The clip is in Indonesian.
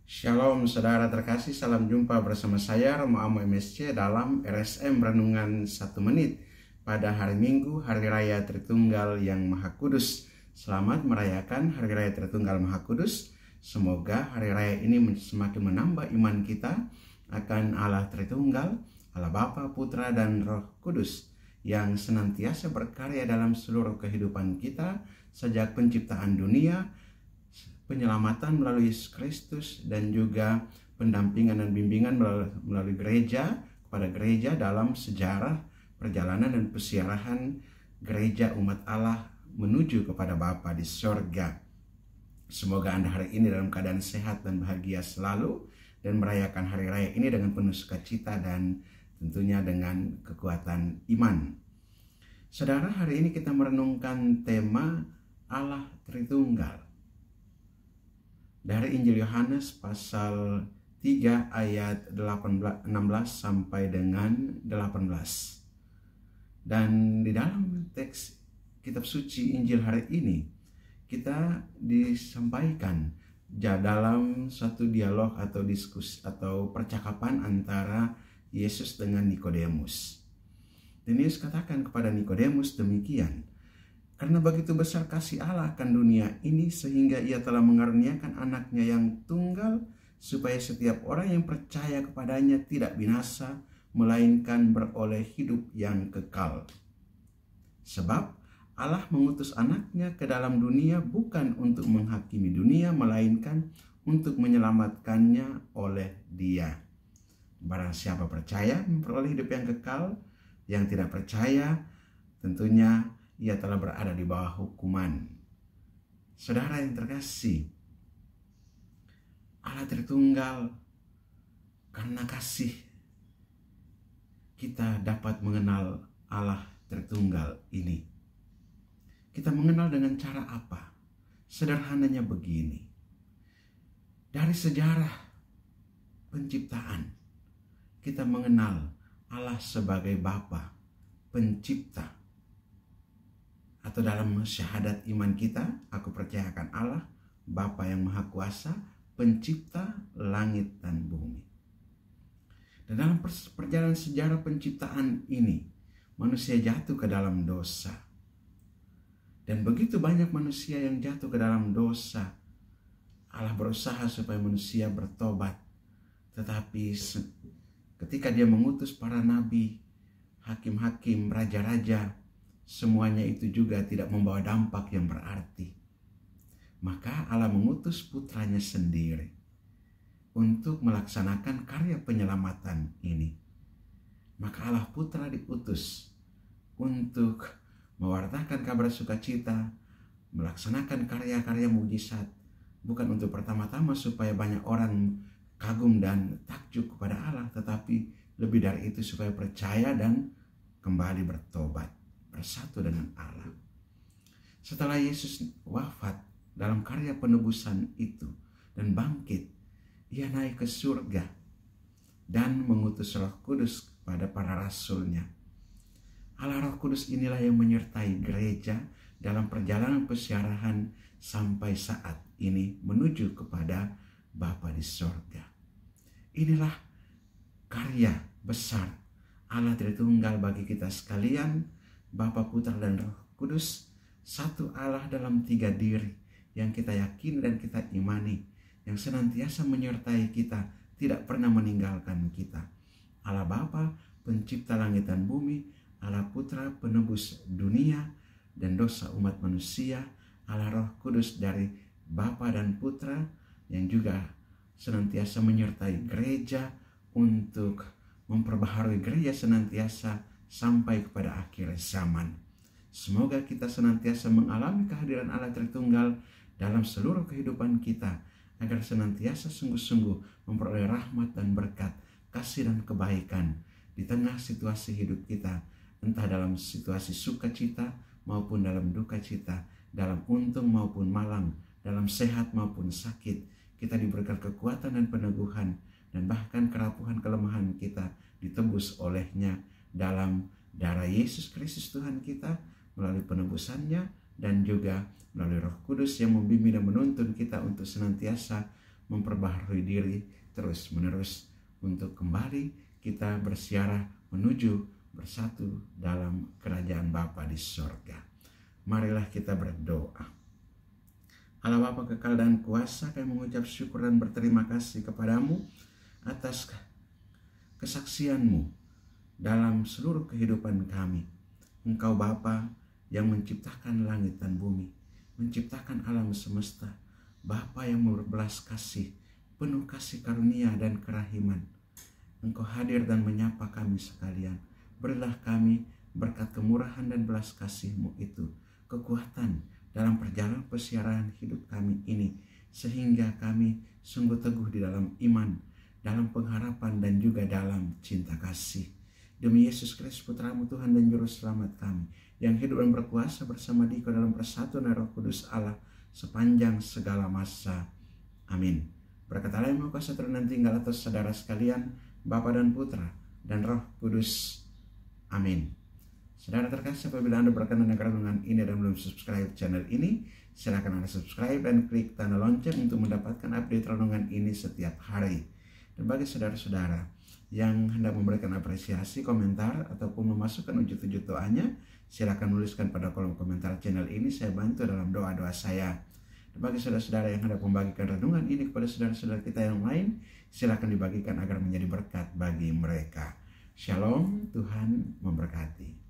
Shalom saudara terkasih, salam jumpa bersama saya Romo Amo MSC dalam RSM Renungan 1 Menit pada hari Minggu, Hari Raya Tritunggal yang Maha Kudus. Selamat merayakan Hari Raya Tritunggal Maha Kudus. Semoga Hari Raya ini semakin menambah iman kita akan Allah Tritunggal, Allah Bapa, Putra, dan Roh Kudus yang senantiasa berkarya dalam seluruh kehidupan kita sejak penciptaan dunia, penyelamatan melalui Yesus Kristus, dan juga pendampingan dan bimbingan melalui gereja kepada gereja dalam sejarah perjalanan dan pesiarahan gereja umat Allah menuju kepada Bapa di sorga. Semoga Anda hari ini dalam keadaan sehat dan bahagia selalu dan merayakan hari raya ini dengan penuh sukacita dan tentunya dengan kekuatan iman. Saudara, hari ini kita merenungkan tema Allah Tritunggal dari Injil Yohanes pasal 3 ayat 16 sampai dengan 18. Dan di dalam teks kitab suci Injil hari ini kita disampaikan dalam satu dialog atau diskusi atau percakapan antara Yesus dengan Nikodemus. Dan Yesus katakan kepada Nikodemus demikian, "Karena begitu besar kasih Allah akan dunia ini sehingga ia telah mengaruniakan anaknya yang tunggal supaya setiap orang yang percaya kepadanya tidak binasa melainkan beroleh hidup yang kekal. Sebab Allah mengutus anaknya ke dalam dunia bukan untuk menghakimi dunia melainkan untuk menyelamatkannya oleh Dia. Barang siapa percaya memperoleh hidup yang kekal, yang tidak percaya tentunya ia telah berada di bawah hukuman." Saudara yang terkasih, Allah Tritunggal, karena kasih kita dapat mengenal Allah Tritunggal ini. Kita mengenal dengan cara apa? Sederhananya begini. Dari sejarah penciptaan, kita mengenal Allah sebagai Bapa, pencipta. Atau dalam syahadat iman kita, aku percaya akan Allah, Bapa yang Maha Kuasa, pencipta langit dan bumi. Dan dalam perjalanan sejarah penciptaan ini, manusia jatuh ke dalam dosa. Dan begitu banyak manusia yang jatuh ke dalam dosa, Allah berusaha supaya manusia bertobat. Tetapi ketika Dia mengutus para nabi, hakim-hakim, raja-raja, semuanya itu juga tidak membawa dampak yang berarti. Maka Allah mengutus putranya sendiri untuk melaksanakan karya penyelamatan ini. Maka Allah Putra diutus untuk mewartakan kabar sukacita, melaksanakan karya-karya mujizat, bukan untuk pertama-tama supaya banyak orang kagum dan takjub kepada Allah, tetapi lebih dari itu supaya percaya dan kembali bertobat, bersatu dengan Allah. Setelah Yesus wafat dalam karya penebusan itu dan bangkit, Ia naik ke surga dan mengutus Roh Kudus kepada para rasulnya. Allah Roh Kudus inilah yang menyertai gereja dalam perjalanan pesiarahan sampai saat ini menuju kepada Bapa di sorga. Inilah karya besar Allah Tritunggal bagi kita sekalian, Bapa, Putra, dan Roh Kudus, satu Allah dalam tiga diri yang kita yakini dan kita imani, yang senantiasa menyertai kita, tidak pernah meninggalkan kita. Allah Bapa, pencipta langit dan bumi, Allah Putra, penebus dunia dan dosa umat manusia, Allah Roh Kudus dari Bapa dan Putra yang juga senantiasa menyertai gereja untuk memperbaharui gereja senantiasa sampai kepada akhir zaman. Semoga kita senantiasa mengalami kehadiran Allah Tritunggal dalam seluruh kehidupan kita, agar senantiasa sungguh-sungguh memperoleh rahmat dan berkat, kasih dan kebaikan di tengah situasi hidup kita, entah dalam situasi sukacita maupun dalam duka cita, dalam untung maupun malang, dalam sehat maupun sakit. Kita diberikan kekuatan dan peneguhan, dan bahkan kerapuhan kelemahan kita ditebus olehnya dalam darah Yesus Kristus Tuhan kita, melalui penebusannya dan juga melalui Roh Kudus yang membimbing dan menuntun kita untuk senantiasa memperbaharui diri terus-menerus untuk kembali kita bersiarah menuju bersatu dalam kerajaan Bapa di sorga. Marilah kita berdoa. Allah Bapa kekal dan kuasa, kami mengucap syukur dan berterima kasih kepadamu atas kesaksianmu dalam seluruh kehidupan kami. Engkau Bapa yang menciptakan langit dan bumi, menciptakan alam semesta, Bapa yang berbelas kasih, penuh kasih karunia dan kerahiman. Engkau hadir dan menyapa kami sekalian. Berilah kami berkat kemurahan dan belas kasih-Mu itu kekuatan dalam perjalanan persiaran hidup kami ini, sehingga kami sungguh teguh di dalam iman, dalam pengharapan dan juga dalam cinta kasih. Demi Yesus Kristus Putra-Mu Tuhan dan Juru Selamat kami, yang hidup dan berkuasa bersama Dikau dalam persatuan Roh Kudus Allah sepanjang segala masa. Amin. Berkat Allah yang Maha Kuasa turun dan tinggal atas saudara sekalian, Bapa dan Putra dan Roh Kudus. Amin. Saudara terkasih, apabila Anda berkenan dengan renungan ini dan belum subscribe channel ini, silakan Anda subscribe dan klik tanda lonceng untuk mendapatkan update renungan ini setiap hari. Dan bagi saudara-saudara yang hendak memberikan apresiasi, komentar, ataupun memasukkan wujud-wujud doanya, silakan menuliskan pada kolom komentar channel ini. Saya bantu dalam doa-doa saya. Dan bagi saudara-saudara yang hendak membagikan renungan ini kepada saudara-saudara kita yang lain, silakan dibagikan agar menjadi berkat bagi mereka. Shalom, Tuhan memberkati.